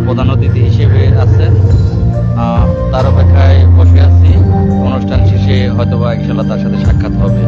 প্রধান অতিথি হিসেবে আছেন, তার অপেক্ষায় বসে আছি। অনুষ্ঠান শেষে হয়তোবা ইনশাল্লাহ তার সাথে সাক্ষাৎ হবে।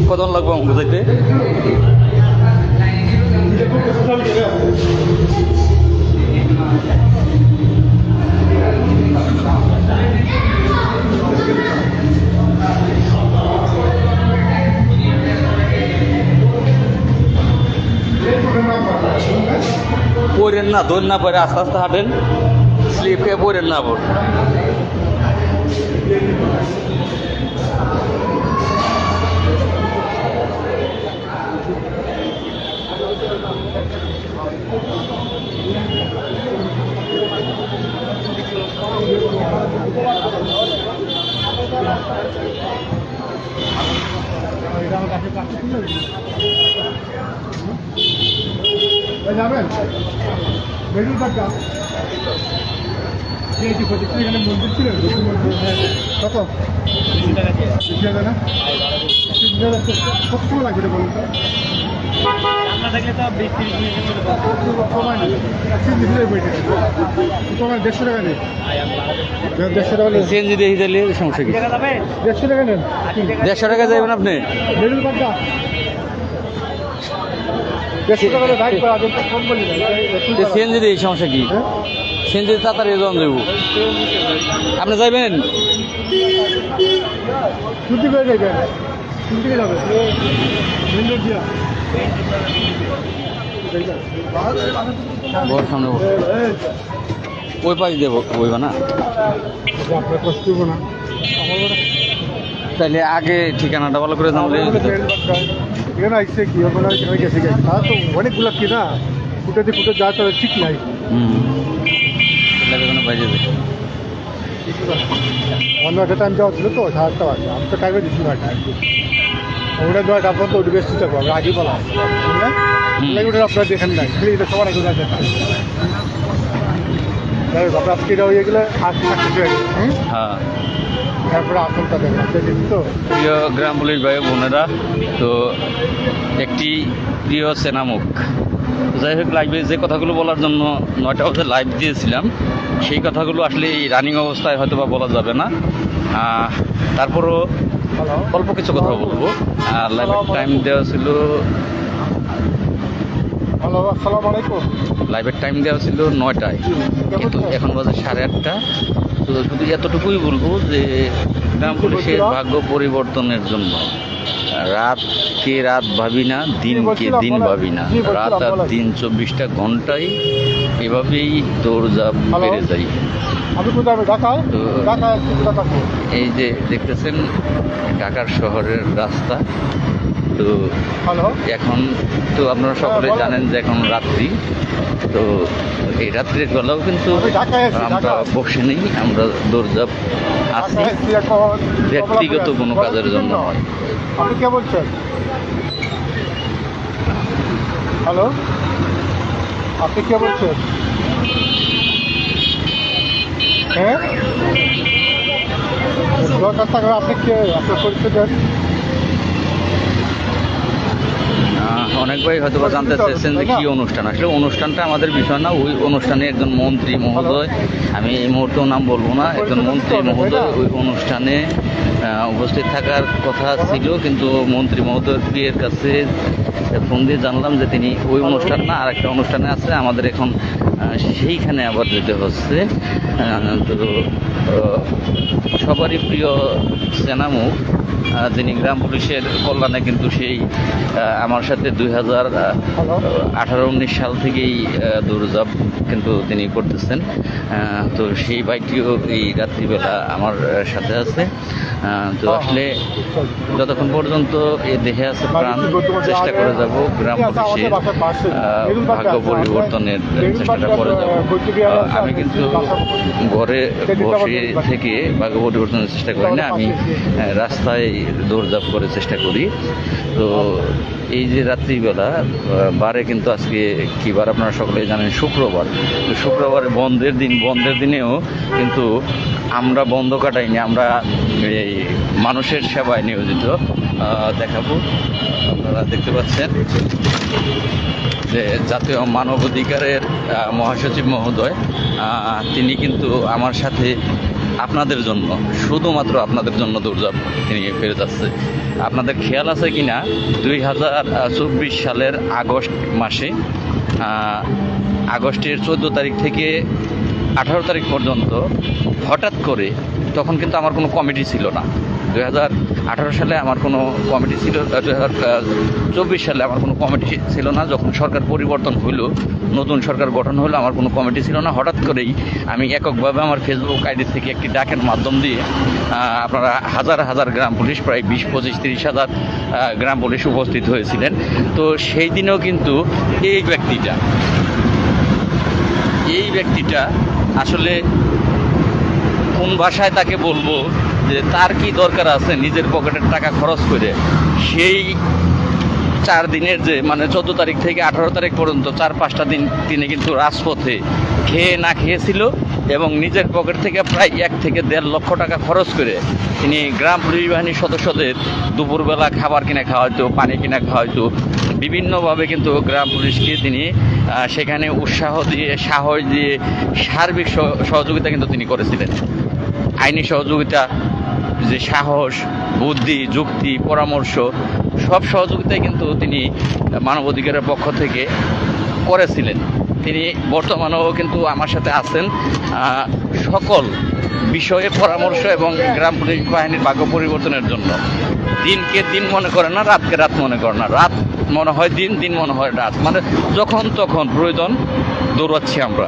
কতক্ষণ লাগবে বুঝাইতে? পড়েন না, দৌড় না পরে আস্তে আস্তে হাঁটেন, স্লিপ খেয়ে পড়েন না পড়। যাবেন বেডুল পাট্টা এখানে মন্দির ছিল কত না কত সময় লাগবে বলুন তো? কমায় না 150 টাকা নেই, 150 টাকা সিএনজি দিয়ে দিলে সমস্যা কি? 150 টাকা নেন, 150 টাকা যাবেন আপনি? বেডুল পাট্টা 150 টাকা ভাগ করা তো কম বলি না। সিএনজি দিয়ে সমস্যা কি? সিএনজি তাড়াতাড়ি জন দেব। আপনি যাবেন? ছুটি করে যাবেন, ছুটি যাবে বড় সামনে ওই পাশ দেব, বইবা না আপনার কষ্ট করবো না। তাহলে আগে ঠিকানাটা ভালো করে জানলে এখানে আসছে কি হবে না, এখানে গেছে গেছে তারা তো অনেকগুলো কি না ফুটে যা চলে ঠিক নাই। বাজে অন্য একটা টাইম দেওয়া ছিল তো 7টা বাজে, আমি তো টাইমে দিচ্ছি না ওটা দেওয়াটা আপনার তো ওটা বেশ চিন্তা করবো আগে বলা ওটা আপনারা দেখেন নাই, এটা সবার আগে দেখেন। আপনার আজকে এটা হয়ে গেলে হ্যাঁ, তারপরে আসলটা দেখেন তো। প্রিয় গ্রাম পুলিশ ভাই বোনেরা, তো একটি প্রিয় সেনামুখ, যাই হোক লাইভে যে কথাগুলো বলার জন্য 9টা বছর লাইভ দিয়েছিলাম, সেই কথাগুলো আসলে এই রানিং অবস্থায় হয়তো বা বলা যাবে না। তারপরও অল্প কিছু কথা বলবো। লাইভের টাইম দেওয়া ছিল। হ্যালো, আসসালামু আলাইকুম। লাইভের টাইম দেওয়া ছিল 9টায়, কিন্তু এখন বাজে 8:30। তো শুধু এতটুকুই বলবো যে গ্রাম পুলিশের ভাগ্য পরিবর্তনের জন্য রাতকে রাত ভাবি না, দিনকে দিন ভাবি না, রাত আর দিন 24টা ঘন্টায় এভাবেই দৌড়ঝাঁপ বেড়ে যায়। আমি কোথায়? ঢাকায়। তো ঢাকায় এই যে দেখতেছেন ঢাকার শহরের রাস্তা। তো হ্যালো, এখন তো আপনারা সকলে জানেন যে এখন রাত্রি। তো এই রাত্রির বেলাও কিন্তু আমি ঢাকায় আছি, আমরা ঢাকায়। বসে নেই, আমরা দৌড়ঝাঁপ আছি ব্যক্তিগত কোনো কাজের জন্য নয়। আপনি কে বলছেন? হ্যালো, আপনি কে বলছেন? হ্যাঁ, দরকার থাকলে আপনি কে? আপনার পরিচয় দেন। অনেক ভাই হয়তো বা জানতে চাইছেন যে কী অনুষ্ঠান, আসলে অনুষ্ঠানটা আমাদের বিষয় না। ওই অনুষ্ঠানে একজন মন্ত্রী মহোদয়, আমি এই মুহূর্তেও নাম বলবো না, একজন মন্ত্রী মহোদয় ওই অনুষ্ঠানে উপস্থিত থাকার কথা ছিল, কিন্তু মন্ত্রী মহোদয়ের কাছে ফোন দিয়ে জানলাম যে তিনি ওই অনুষ্ঠান না, আরেকটা অনুষ্ঠানে আছে, আমাদের এখন সেইখানে আবার যেতে হচ্ছে। তো সবারই প্রিয় সেনামুখ, যিনি গ্রাম পুলিশের কল্যাণে কিন্তু সেই আমার সাথে 2018-19 সাল থেকেই দৌড়ঝাঁপ কিন্তু তিনি করতেছেন। তো সেই বাইকটিও এই রাত্রিবেলা আমার সাথে আছে। তো আসলে যতক্ষণ পর্যন্ত এ দেহে আছে প্রাণ, চেষ্টা করে যাব গ্রাম পুলিশের ভাগ্য পরিবর্তনের চেষ্টাটা করে যাব। আমি কিন্তু ঘরে বসে থেকে ভাগ্য পরিবর্তনের চেষ্টা করি না, আমি রাস্তায় দৌড়ঝাঁপ করে চেষ্টা করি। তো এই যে রাত্রিবেলা বারে কিন্তু আজকে কী বার আপনারা সকলেই জানেন, শুক্রবার। তো শুক্রবার বন্ধের দিন, বন্ধের দিনেও কিন্তু আমরা বন্ধ কাটাইনি, আমরা এই মানুষের সেবায় নিয়োজিত। দেখাবো, আপনারা দেখতে পাচ্ছেন যে জাতীয় মানবাধিকারের মহাসচিব মহোদয়, তিনি কিন্তু আমার সাথে আপনাদের জন্য, শুধুমাত্র আপনাদের জন্য দৌড়ঝাঁপ তিনি ফেরত যাচ্ছে। আপনাদের খেয়াল আছে কি না, 2024 সালের আগস্ট মাসে, আগস্টের 14 তারিখ থেকে 18 তারিখ পর্যন্ত হঠাৎ করে, তখন কিন্তু আমার কোনো কমিটি ছিল না। 2018 সালে আমার কোনো কমিটি ছিল, 2024 সালে আমার কোনো কমিটি ছিল না। যখন সরকার পরিবর্তন হলো, নতুন সরকার গঠন হলো, আমার কোনো কমিটি ছিল না। হঠাৎ করেই আমি এককভাবে আমার ফেসবুক আইডি থেকে একটি ডাকের মাধ্যম দিয়ে আপনারা হাজার হাজার গ্রাম পুলিশ, প্রায় 20-25-30 হাজার গ্রাম পুলিশ উপস্থিত হয়েছিলেন। তো সেই দিনেও কিন্তু এই ব্যক্তিটা আসলে কোন ভাষায় তাকে বলবো যে তার কি দরকার আছে নিজের পকেটের টাকা খরচ করে সেই 4 দিনের যে, মানে 14 তারিখ থেকে 18 তারিখ পর্যন্ত 4-5টা দিন তিনি কিন্তু রাজপথে খেয়ে না খেয়েছিল, এবং নিজের পকেট থেকে প্রায় 1 থেকে 1.5 লক্ষ টাকা খরচ করে তিনি গ্রাম পুলিশ বাহিনীর সদস্যদের দুপুরবেলা খাবার কিনে খাওয়াইতো, পানি কিনে খাওয়াইতো, বিভিন্নভাবে কিন্তু গ্রাম পুলিশকে তিনি সেখানে উৎসাহ দিয়ে, সাহস দিয়ে, সার্বিক সহযোগিতা কিন্তু তিনি করেছিলেন। আইনি সহযোগিতা, যে সাহস, বুদ্ধি, যুক্তি, পরামর্শ, সব সহযোগিতাই কিন্তু তিনি মানবাধিকারের পক্ষ থেকে করেছিলেন। তিনি বর্তমানেও কিন্তু আমার সাথে আছেন সকল বিষয়ে পরামর্শ এবং গ্রাম পুলিশ বাহিনীর ভাগ্য পরিবর্তনের জন্য। দিনকে দিন মনে করে না, রাতকে রাত মনে করে না, রাত মনে হয় দিন, দিন মনে হয় রাত, মানে যখন তখন প্রয়োজন দৌড়াচ্ছি আমরা।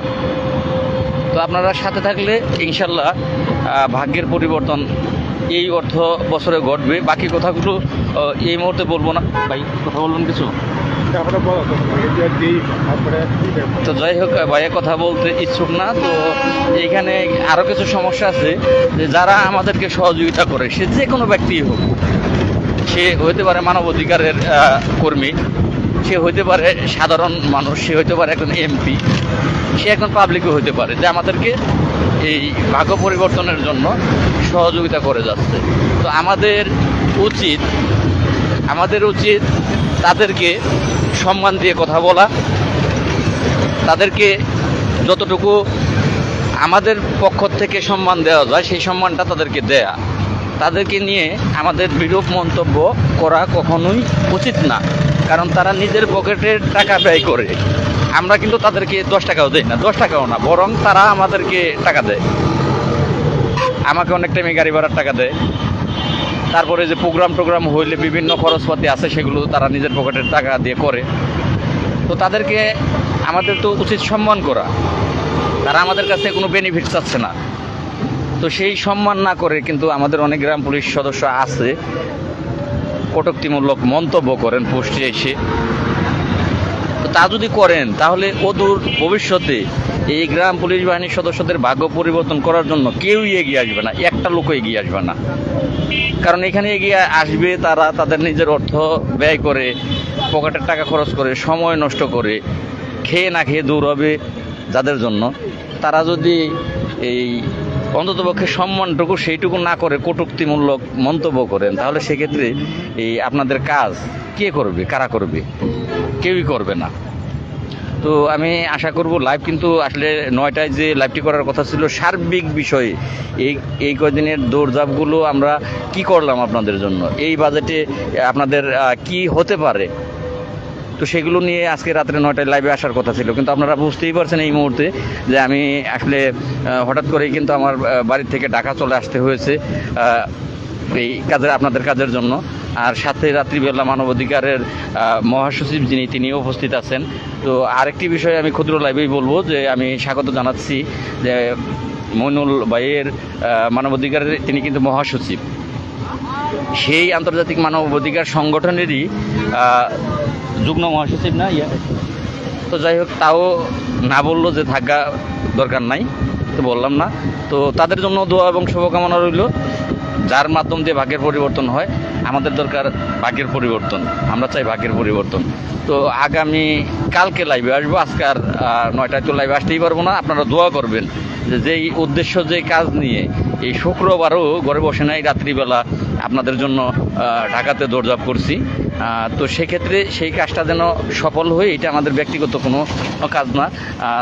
তো আপনারা সাথে থাকলে ইনশাল্লাহ ভাগ্যের পরিবর্তন এই অর্থ বছরে ঘটবে। বাকি কথাগুলো এই মুহূর্তে বলবো না। ভাই কথা বলবেন কিছু? তো যাই হোক, ভাইয়া কথা বলতে ইচ্ছুক না। তো এইখানে আরও কিছু সমস্যা আছে, যে যারা আমাদেরকে সহযোগিতা করে, সে যে কোনো ব্যক্তিই হোক, সে হইতে পারে মানবাধিকারের কর্মী, সে হইতে পারে সাধারণ মানুষ, সে হইতে পারে একজন এমপি, সে একজন পাবলিকও হইতে পারে, যে আমাদেরকে এই ভাগ্য পরিবর্তনের জন্য সহযোগিতা করে যাচ্ছে। তো আমাদের উচিত তাদেরকে সম্মান দিয়ে কথা বলা, তাদেরকে যতটুকু আমাদের পক্ষ থেকে সম্মান দেওয়া যায় সেই সম্মানটা তাদেরকে দেয়া। তাদেরকে নিয়ে আমাদের বিরূপ মন্তব্য করা কখনোই উচিত না, কারণ তারা নিজের পকেটের টাকা ব্যয় করে আমরা কিন্তু তাদেরকে 10 টাকাও দেই না, 10 টাকাও না, বরং তারা আমাদেরকে টাকা দেয়। আমাকে অনেক টাইমে গাড়ি ভাড়ার টাকা দেয়। তারপরে যে প্রোগ্রাম হইলে বিভিন্ন খরচপাতি আছে, সেগুলো তারা নিজের পকেটের টাকা দিয়ে করে। তো তাদেরকে আমাদের তো উচিত সম্মান করা। তারা আমাদের কাছে কোনো বেনিফিট চাচ্ছে না। তো সেই সম্মান না করে কিন্তু আমাদের অনেক গ্রাম পুলিশ সদস্য আছে, কটূক্তিমূলক মন্তব্য করেন পোস্টে এসে। তো তা যদি করেন তাহলে অদূর ভবিষ্যতে এই গ্রাম পুলিশ বাহিনীর সদস্যদের ভাগ্য পরিবর্তন করার জন্য কেউই এগিয়ে আসবে না, একটা লোকও এগিয়ে আসবে না। কারণ এখানে এগিয়ে আসবে তারা তাদের নিজের অর্থ ব্যয় করে, পকেটের টাকা খরচ করে, সময় নষ্ট করে, খেয়ে না খেয়ে দৌড়াবে যাদের জন্য। তারা যদি এই অন্ততপক্ষে সম্মানটুকু সেইটুকু না করে কটূক্তিমূলক মন্তব্য করেন, তাহলে সেক্ষেত্রে এই আপনাদের কাজ কে করবে, কারা করবে? কেউই করবে না। তো আমি আশা করব লাইভ কিন্তু আসলে 9টায় যে লাইভটি করার কথা ছিল সার্বিক বিষয়ে এই কয়দিনের দৌড়ঝাঁপগুলো আমরা কি করলাম আপনাদের জন্য, এই বাজেটে আপনাদের কি হতে পারে, তো সেগুলো নিয়ে আজকে রাত্রে 9টায় লাইভে আসার কথা ছিল। কিন্তু আপনারা বুঝতেই পারছেন এই মুহূর্তে যে আমি আসলে হঠাৎ করেই কিন্তু আমার বাড়ির থেকে ঢাকা চলে আসতে হয়েছে এই কাজের, আপনাদের কাজের জন্য। আর সাথে রাত্রিবেলা মানবাধিকারের মহাসচিব যিনি, তিনিও উপস্থিত আছেন। তো আরেকটি বিষয় আমি ক্ষুদ্র লাইভেই বলবো যে আমি স্বাগত জানাচ্ছি যে মইনুল ভাইয়ের মানবাধিকারের, তিনি কিন্তু মহাসচিব, সেই আন্তর্জাতিক মানবাধিকার সংগঠনেরই যুগ্ম মহাসচিব না তো যাই হোক, তাও না বললো যে থাকা দরকার নাই, তো বললাম না। তো তাদের জন্য দোয়া এবং শুভকামনা রইল। যার মাধ্যম দিয়ে ভাগ্যের পরিবর্তন হয়, আমাদের দরকার ভাগ্যের পরিবর্তন, আমরা চাই ভাগ্যের পরিবর্তন। তো আগামী কালকে লাইভে আসবো, আজকে আর 9টায় তো লাইভে আসতেই পারবো না। আপনারা দোয়া করবেন যে যেই উদ্দেশ্য, যেই কাজ নিয়ে এই শুক্রবারও ঘরে বসে নাই, রাত্রিবেলা আপনাদের জন্য ঢাকাতে দৌড়ঝাঁপ করছি, তো সেক্ষেত্রে সেই কাজটা যেন সফল হয়, এটা আমাদের ব্যক্তিগত কোনো কাজ না,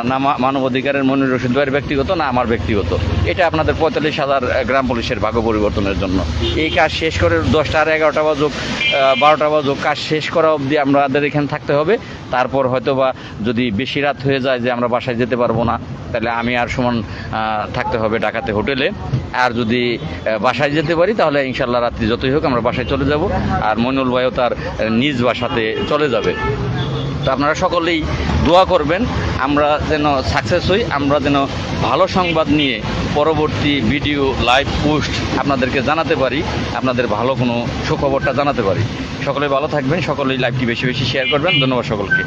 না মানবাধিকারের মনির রশিদ ভাইয়ের ব্যক্তিগত, না আমার ব্যক্তিগত। এটা আপনাদের 45,000 গ্রাম পুলিশের ভাগ্য পরিবর্তনের জন্য। এই কাজ শেষ করে 10টা আর 11টা বাজুক, 12টা বাজুক, কাজ শেষ করা অবধি আমাদের এখানে থাকতে হবে। তারপর হয়তো বা যদি বেশি রাত হয়ে যায় যে আমরা বাসায় যেতে পারবো না, তাহলে আমি আর সুমন থাকতে হবে ঢাকাতে হোটেলে। আর যদি বাসায় যেতে পারি তাহলে ইনশাল্লাহ রাত্রি যতই হোক আমরা বাসায় চলে যাব, আর মইনুল ভাইও তার নিজ বাসাতে চলে যাবে। তো আপনারা সকলেই দোয়া করবেন আমরা যেন সাকসেস হই, আমরা যেন ভালো সংবাদ নিয়ে পরবর্তী ভিডিও, লাইভ পোস্ট আপনাদেরকে জানাতে পারি, আপনাদের ভালো কোনো সুখবরটা জানাতে পারি। সকলে ভালো থাকবেন, সকলেই লাইভটি বেশি বেশি শেয়ার করবেন। ধন্যবাদ সকলকে।